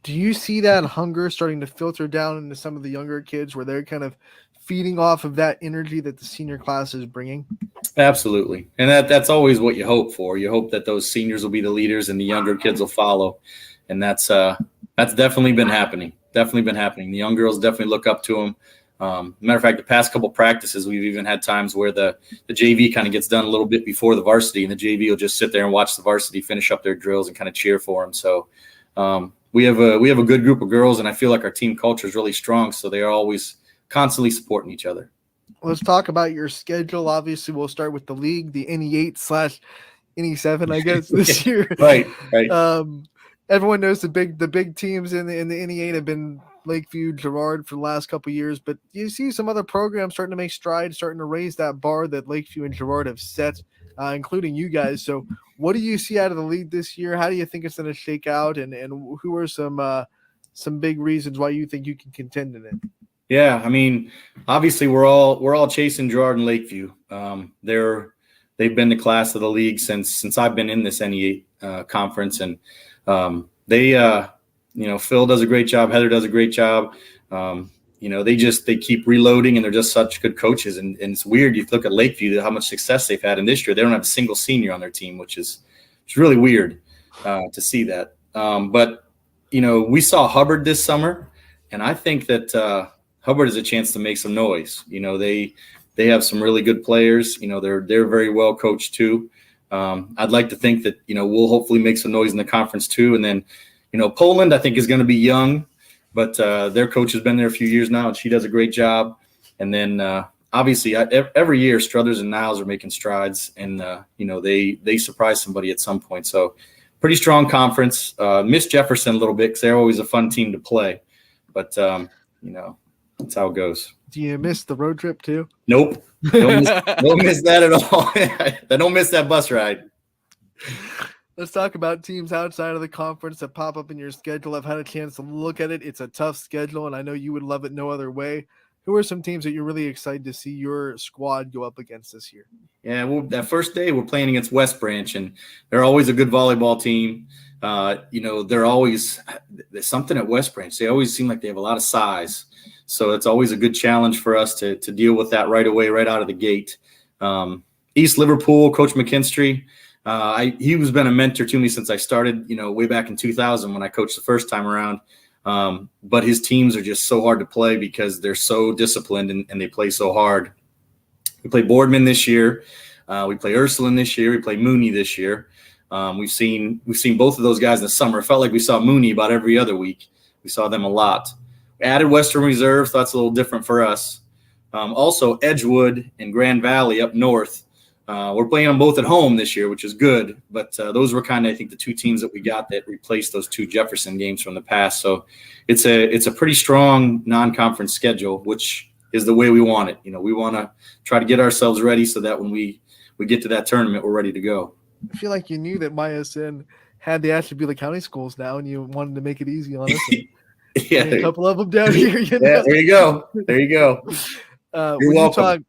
Do you see that hunger starting to filter down into some of the younger kids, where they're kind of feeding off of that energy that the senior class is bringing? Absolutely. And that's always what you hope for. You hope that those seniors will be the leaders and the younger kids will follow. And that's definitely been happening. The young girls definitely look up to them. Matter of fact, the past couple practices, we've even had times where the JV kind of gets done a little bit before the varsity, and the JV will just sit there and watch the varsity finish up their drills and kind of cheer for them. So we have a good group of girls, and I feel like our team culture is really strong. So they are always constantly supporting each other. Let's talk about your schedule. Obviously, we'll start with the league, the NE8/NE7, I guess, this year. Right. Everyone knows the big teams in the NE8 have been Lakeview, Girard for the last couple of years, but you see some other programs starting to make strides, starting to raise that bar that Lakeview and Girard have set, including you guys. So what do you see out of the league this year? How do you think it's going to shake out, and who are some big reasons why you think you can contend in it? Yeah, I mean, obviously we're all chasing Girard and Lakeview. They've been the class of the league since I've been in this NE8 conference, and Phil does a great job. Heather does a great job. They keep reloading, and they're just such good coaches. And it's weird. You look at Lakeview, how much success they've had in this year. They don't have a single senior on their team, which is really weird to see that. But we saw Hubbard this summer, and I think that Hubbard has a chance to make some noise. They have some really good players. They're very well coached too. I'd like to think that we'll hopefully make some noise in the conference too. And then Poland, I think, is going to be young, but their coach has been there a few years now, and she does a great job. And then obviously every year Struthers and Niles are making strides, and they surprise somebody at some point. So pretty strong conference. Miss Jefferson a little bit because they're always a fun team to play, but that's how it goes. Do you miss the road trip too? Nope. Don't miss that at all. I don't miss that bus ride. Let's talk about teams outside of the conference that pop up in your schedule. I've had a chance to look at it. It's a tough schedule, and I know you would love it no other way. Who are some teams that you're really excited to see your squad go up against this year? Yeah, well, that first day we're playing against West Branch, and they're always a good volleyball team. There's something at West Branch. They always seem like they have a lot of size. So it's always a good challenge for us to deal with that right away, right out of the gate. East Liverpool, Coach McKinstry, he's been a mentor to me since I started, way back in 2000 when I coached the first time around. But his teams are just so hard to play because they're so disciplined and they play so hard. We play Boardman this year. We play Ursuline this year. We play Mooney this year. We've seen both of those guys in the summer. It felt like we saw Mooney about every other week. We saw them a lot. We added Western Reserve, so that's a little different for us. Also, Edgewood and Grand Valley up north. We're playing them both at home this year, which is good. But those were kind of, I think, the two teams that we got that replaced those two Jefferson games from the past. So it's a pretty strong non-conference schedule, which is the way we want it. We want to try to get ourselves ready so that when we get to that tournament, we're ready to go. I feel like you knew that Ysn had the Ashtabula County schools now, and you wanted to make it easy on us. Yeah, a couple of them down here. Yeah, there you go. There you go. You're welcome.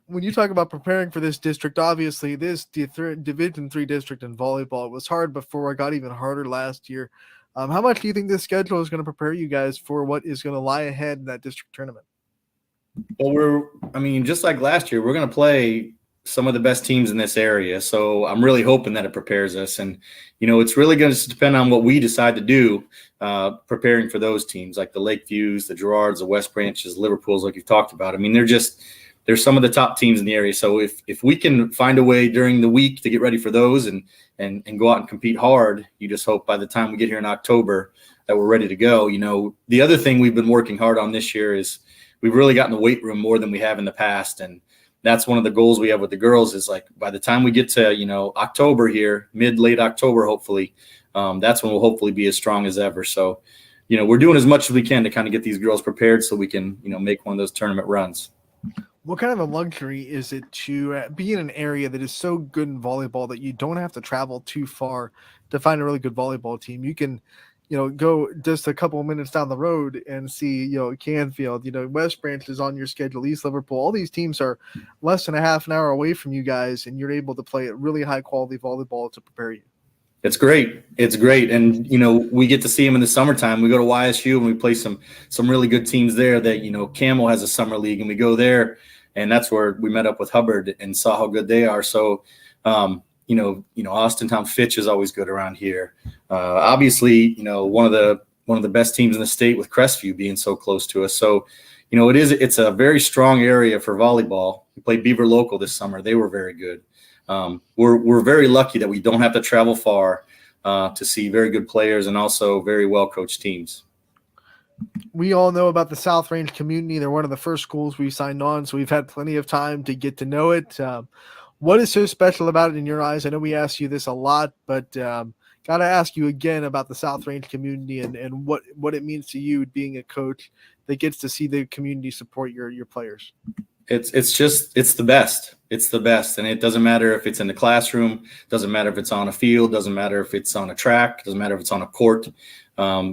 When you talk about preparing for this district, obviously this Division III district in volleyball, it was hard before. It got even harder last year. How much do you think this schedule is going to prepare you guys for what is going to lie ahead in that district tournament? Well, just like last year, we're going to play some of the best teams in this area. So I'm really hoping that it prepares us. And, it's really going to depend on what we decide to do, preparing for those teams like the Lakeviews, the Girards, the West Branches, Liverpools, like you've talked about. They're some of the top teams in the area. So if we can find a way during the week to get ready for those and go out and compete hard, you just hope by the time we get here in October that we're ready to go. The other thing we've been working hard on this year is we've really gotten the weight room more than we have in the past. And that's one of the goals we have with the girls is like by the time we get to, October here, late October, hopefully, that's when we'll hopefully be as strong as ever. So, we're doing as much as we can to kind of get these girls prepared so we can, make one of those tournament runs. What kind of a luxury is it to be in an area that is so good in volleyball that you don't have to travel too far to find a really good volleyball team? You can, go just a couple of minutes down the road and see, Canfield, West Branch is on your schedule, East Liverpool. All these teams are less than a half an hour away from you guys, and you're able to play a really high quality volleyball to prepare you. It's great. It's great. And, we get to see them in the summertime. We go to YSU and we play some really good teams there that, Camel has a summer league and we go there and that's where we met up with Hubbard and saw how good they are. So, Austintown Fitch is always good around here. Obviously, one of the best teams in the state with Crestview being so close to us. So, it's a very strong area for volleyball. We played Beaver Local this summer. They were very good. We're very lucky that we don't have to travel far to see very good players and also very well coached teams. We all know about the South Range community. They're one of the first schools we signed on, so we've had plenty of time to get to know it. What is so special about it in your eyes? I know we ask you this a lot, but got to ask you again about the South Range community and what it means to you being a coach that gets to see the community support your players. It's the best. It's the best. And it doesn't matter if it's in the classroom, doesn't matter if it's on a field, doesn't matter if it's on a track, doesn't matter if it's on a court.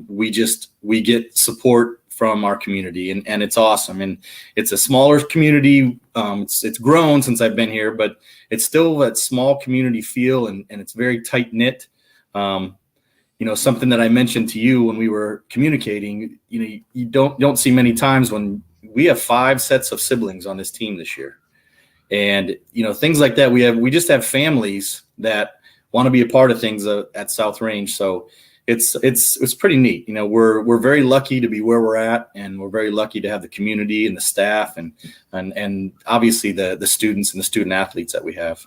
We get support from our community and it's awesome. And it's a smaller community. It's grown since I've been here, but it's still that small community feel and it's very tight knit. Something that I mentioned to you when we were communicating, you don't see many times when we have 5 sets of siblings on this team this year. And, things like that, we just have families that want to be a part of things at South Range. So it's pretty neat. We're very lucky to be where we're at, and we're very lucky to have the community and the staff and obviously the students and the student athletes that we have.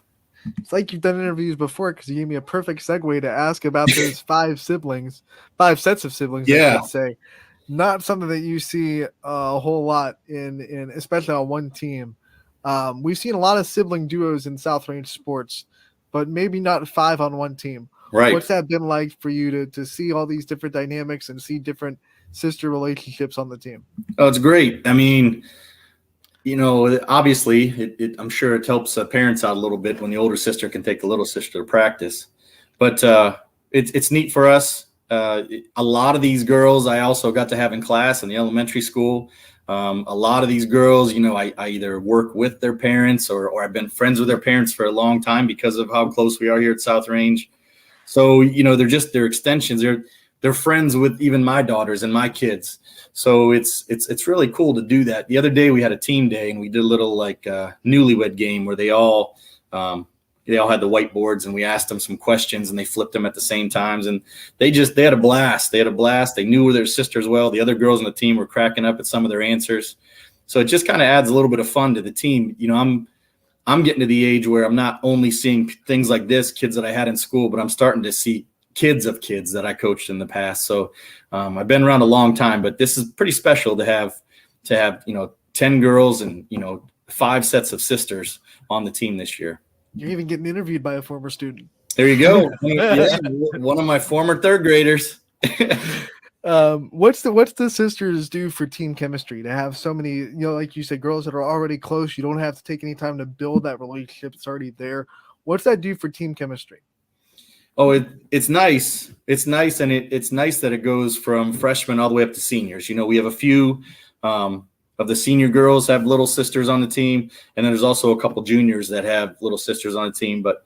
It's like you've done interviews before because you gave me a perfect segue to ask about those 5 sets of siblings. Yeah. I should say. Not something that you see a whole lot in especially on one team. We've seen a lot of sibling duos in South Range sports, but maybe not 5 on one team. Right. What's that been like for you to see all these different dynamics and see different sister relationships on the team? Oh, it's great. Obviously, I'm sure it helps parents out a little bit when the older sister can take the little sister to practice. But it's neat for us. A lot of these girls I also got to have in class in the elementary school. A lot of these girls, I either work with their parents or I've been friends with their parents for a long time because of how close we are here at South Range. So, they're extensions. They're friends with even my daughters and my kids. So it's really cool to do that. The other day we had a team day and we did a little newlywed game where they all had the whiteboards and we asked them some questions and they flipped them at the same times. And they had a blast. They knew their sisters well. The other girls on the team were cracking up at some of their answers. So it just kind of adds a little bit of fun to the team. I'm getting to the age where I'm not only seeing things like this, kids that I had in school, but I'm starting to see kids of kids that I coached in the past. So I've been around a long time, but this is pretty special to have 10 girls and 5 sets of sisters on the team this year. You're even getting interviewed by a former student. There you go. Yeah, one of my former third graders. What's the sisters do for team chemistry to have so many, like you said, girls that are already close? You don't have to take any time to build that relationship. It's already there. What's that do for team chemistry? Oh, it's nice. It's nice. And it's nice that it goes from freshmen all the way up to seniors. We have a few of the senior girls have little sisters on the team. And then there's also a couple juniors that have little sisters on the team. But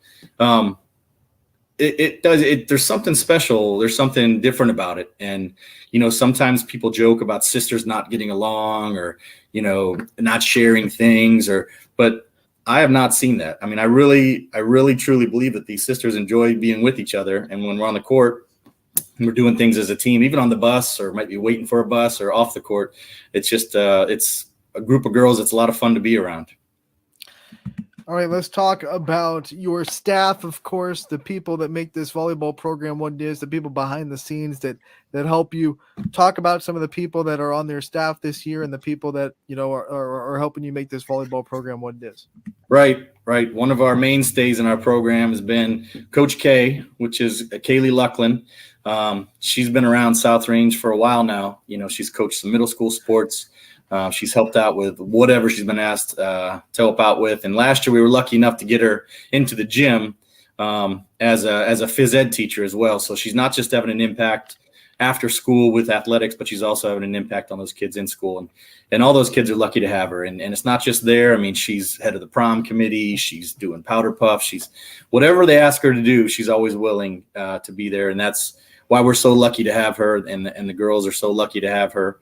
there's something special. There's something different about it. And, sometimes people joke about sisters not getting along or, not sharing things but I have not seen that. I mean, I really truly believe that these sisters enjoy being with each other. And when we're on the court and we're doing things as a team, even on the bus or might be waiting for a bus or off the court, it's just, it's a group of girls. It's a lot of fun to be around. All right, let's talk about your staff, of course, the people that make this volleyball program what it is, the people behind the scenes that help you. Talk about some of the people that are on their staff this year and the people that, are helping you make this volleyball program what it is. Right. One of our mainstays in our program has been Coach K, which is Kaylee Lucklin. She's been around South Range for a while now. She's coached some middle school sports. She's helped out with whatever she's been asked to help out with. And last year we were lucky enough to get her into the gym as a phys ed teacher as well. So she's not just having an impact after school with athletics, but she's also having an impact on those kids in school. And all those kids are lucky to have her. And it's not just there. I mean, she's head of the prom committee. She's doing powder puff. She's whatever they ask her to do, she's always willing to be there. And that's why we're so lucky to have her. And the girls are so lucky to have her.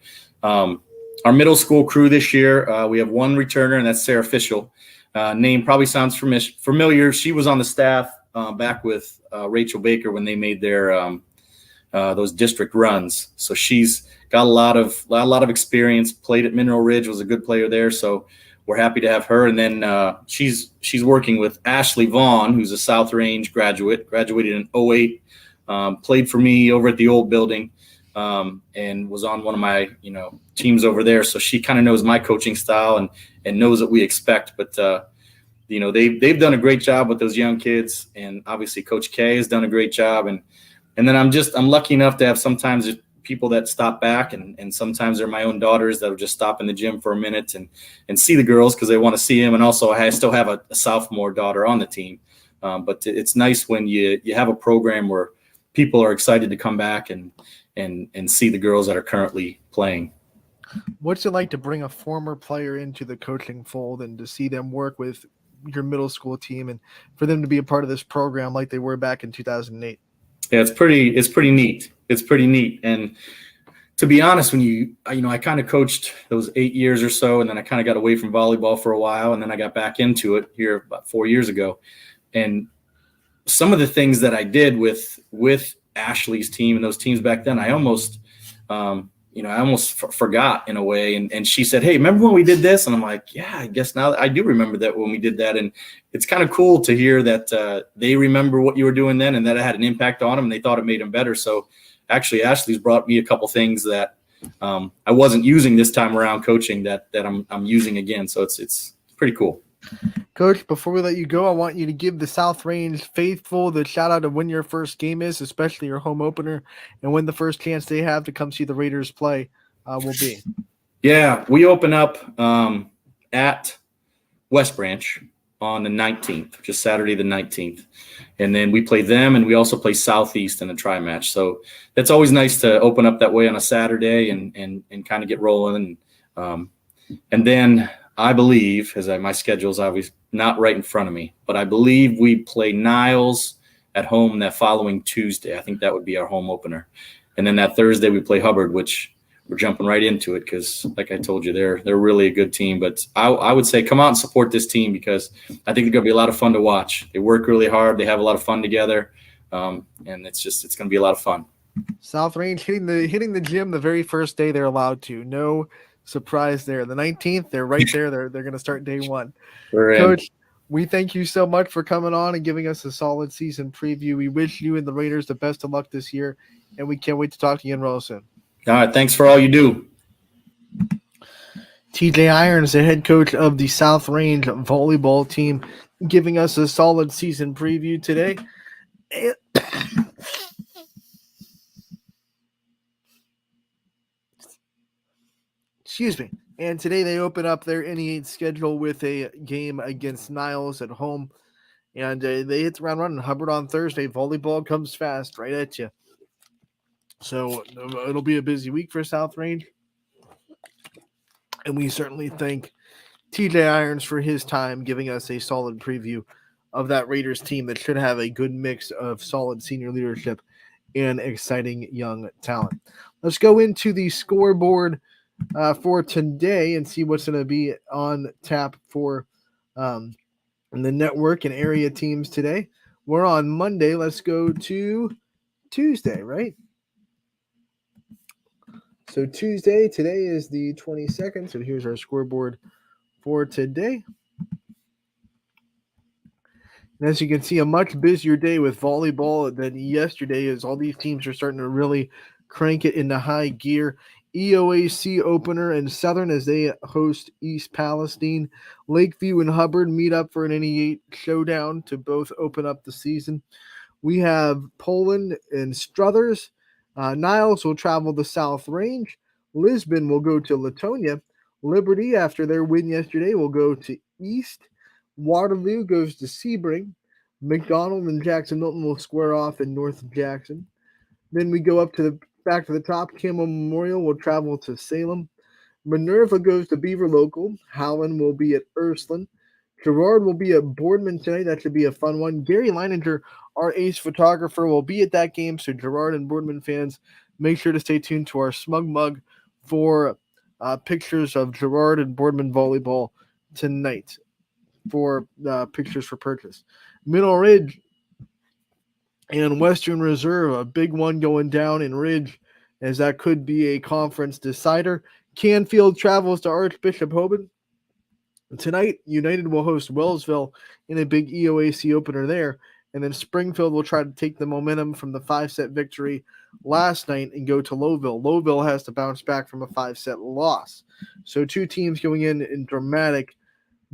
Our middle school crew this year, we have one returner, and that's Sarah Fischel. Name probably sounds familiar. She was on the staff back with Rachel Baker when they made their those district runs. So she's got a lot of experience. Played at Mineral Ridge, was a good player there. So we're happy to have her. And then she's working with Ashley Vaughn, who's a South Range graduated in 08, played for me over at the old building. And was on one of my, teams over there. So she kind of knows my coaching style and knows what we expect. But, they've done a great job with those young kids. And obviously Coach K has done a great job. And then I'm lucky enough to have sometimes people that stop back and sometimes they're my own daughters that will just stop in the gym for a minute and see the girls because they want to see them. And also I still have a sophomore daughter on the team. But it's nice when you have a program where people are excited to come back and see the girls that are currently playing. What's it like to bring a former player into the coaching fold and to see them work with your middle school team and for them to be a part of this program like they were back in 2008? Yeah, it's pretty neat. It's pretty neat. And to be honest, when I kind of coached those 8 years or so, and then I kind of got away from volleyball for a while, and then I got back into it here about 4 years ago. And some of the things that I did with Ashley's team and those teams back then, I almost forgot in a way. And she said, "Hey, remember when we did this?" And I'm like, "Yeah, I guess now I do remember that when we did that." And it's kind of cool to hear that they remember what you were doing then and that it had an impact on them and they thought it made them better. So actually Ashley's brought me a couple things that I wasn't using this time around coaching that I'm using again. So it's pretty cool. Coach, before we let you go, I want you to give the South Range faithful the shout out of when your first game is, especially your home opener, and when the first chance they have to come see the Raiders play will be. Yeah, we open up at West Branch on the 19th, just Saturday the 19th. And then we play them, and we also play Southeast in a tri-match. So that's always nice to open up that way on a Saturday and kind of get rolling. And then I believe, my schedule's obviously not right in front of me, but I believe we play Niles at home that following Tuesday. I think that would be our home opener. And then that Thursday we play Hubbard, which we're jumping right into it because, like I told you, they're really a good team. But I would say come out and support this team because I think it's going to be a lot of fun to watch. They work really hard. They have a lot of fun together, and it's going to be a lot of fun. South Range hitting the gym the very first day they're allowed to. No surprise there. The 19th, they're right there. They're going to start day one. Coach, we thank you so much for coming on and giving us a solid season preview. We wish you and the Raiders the best of luck this year, and we can't wait to talk to you again real soon. All right. Thanks for all you do. TJ Irons, the head coach of the South Range volleyball team, giving us a solid season preview today. Excuse me. And today they open up their NE8 schedule with a game against Niles at home. And they hit the ground running. Hubbard on Thursday. Volleyball comes fast right at you. So it'll be a busy week for South Range. And we certainly thank TJ Irons for his time giving us a solid preview of that Raiders team that should have a good mix of solid senior leadership and exciting young talent. Let's go into the scoreboard for today and see what's going to be on tap for the network and area teams today. We're on Monday. Let's go to Tuesday, right? So Tuesday, today is the 22nd. So here's our scoreboard for today. And as you can see, a much busier day with volleyball than yesterday, as all these teams are starting to really crank it into high gear. EOAC opener and Southern as they host East Palestine. Lakeview and Hubbard meet up for an NE8 showdown to both open up the season. We have Poland and Struthers. Niles will travel the South Range. Lisbon will go to Latonia. Liberty, after their win yesterday, will go to East. Waterloo goes to Sebring. McDonald and Jackson Milton will square off in North Jackson. Then we go back to the top. Campbell Memorial will travel to Salem. Minerva goes to Beaver Local. Howland will be at Ursuline. Girard will be at Boardman tonight. That should be a fun one. Gary Leininger, our ace photographer, will be at that game. So Girard and Boardman fans, make sure to stay tuned to our Smug Mug for pictures of Girard and Boardman volleyball tonight for pictures for purchase. Middle Ridge and Western Reserve, a big one going down in Ridge, as that could be a conference decider. Canfield travels to Archbishop Hoban. Tonight, United will host Wellsville in a big EOAC opener there. And then Springfield will try to take the momentum from the 5-set victory last night and go to Lowville. Lowville has to bounce back from a 5-set loss. So two teams going in dramatic,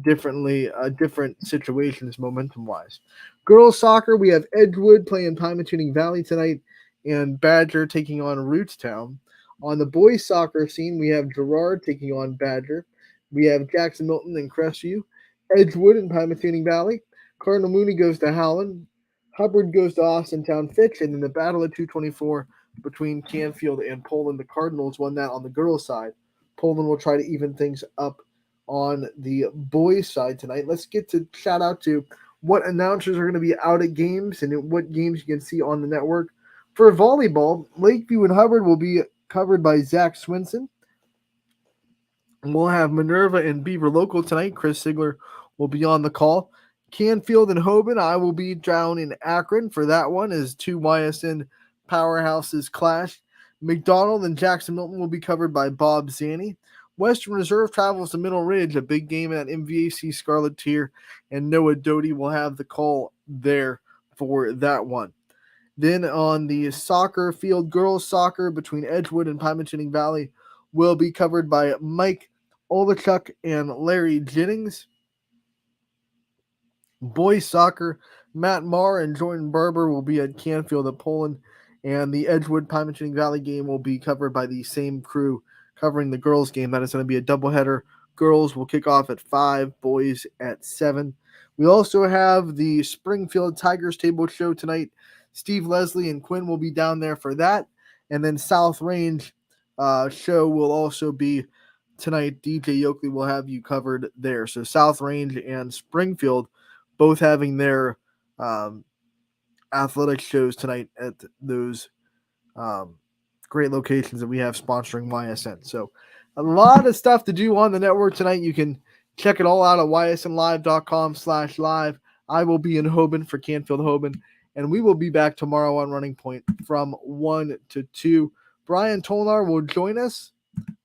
different situations momentum-wise. Girls soccer, we have Edgewood playing Pymatuning Valley tonight and Badger taking on Rootstown. On the boys soccer scene, we have Girard taking on Badger. We have Jackson Milton and Crestview. Edgewood and Pymatuning Valley. Cardinal Mooney goes to Howland. Hubbard goes to Austintown Fitch. And in the battle of 224 between Canfield and Poland, the Cardinals won that on the girls' side. Poland will try to even things up on the boys' side tonight. Let's get to shout out to what announcers are going to be out at games and what games you can see on the network. For volleyball, Lakeview and Hubbard will be covered by Zach Swinson. We'll have Minerva and Beaver Local tonight. Chris Sigler will be on the call. Canfield and Hoban, I will be down in Akron for that one as two YSN powerhouses clash. McDonald and Jackson Milton will be covered by Bob Zanny. Western Reserve travels to Middle Ridge, a big game at MVAC Scarlet Tier, and Noah Doty will have the call there for that one. Then on the soccer field, girls soccer between Edgewood and Pymatuning Valley will be covered by Mike Olachuk and Larry Jennings. Boys soccer, Matt Marr and Jordan Barber will be at Canfield at Poland, and the Edgewood Pymatuning Valley game will be covered by the same crew covering the girls game. That is going to be a doubleheader. Girls will kick off at 5, boys at 7. We also have the Springfield Tigers table show tonight. Steve Leslie and Quinn will be down there for that. And then South Range show will also be tonight. DJ Yoakley will have you covered there. So South Range and Springfield both having their athletic shows tonight at those great locations that we have sponsoring YSN. So a lot of stuff to do on the network tonight. You can check it all out at ysnlive.com/live. I will be in Hoban for Canfield Hoban, and we will be back tomorrow on Running Point from 1 to 2. Brian Tolnar will join us,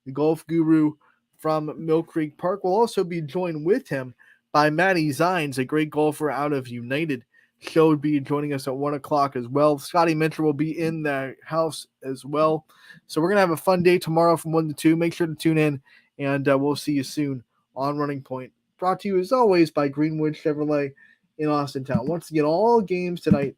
the golf guru from Mill Creek Park. Will also be joined with him by Matty Zines, a great golfer out of United. She'll be joining us at 1 o'clock as well. Scotty Mitchell will be in the house as well. So we're going to have a fun day tomorrow from 1 to 2. Make sure to tune in and we'll see you soon on Running Point. Brought to you as always by Greenwood Chevrolet in Austin Town. Once again, all games tonight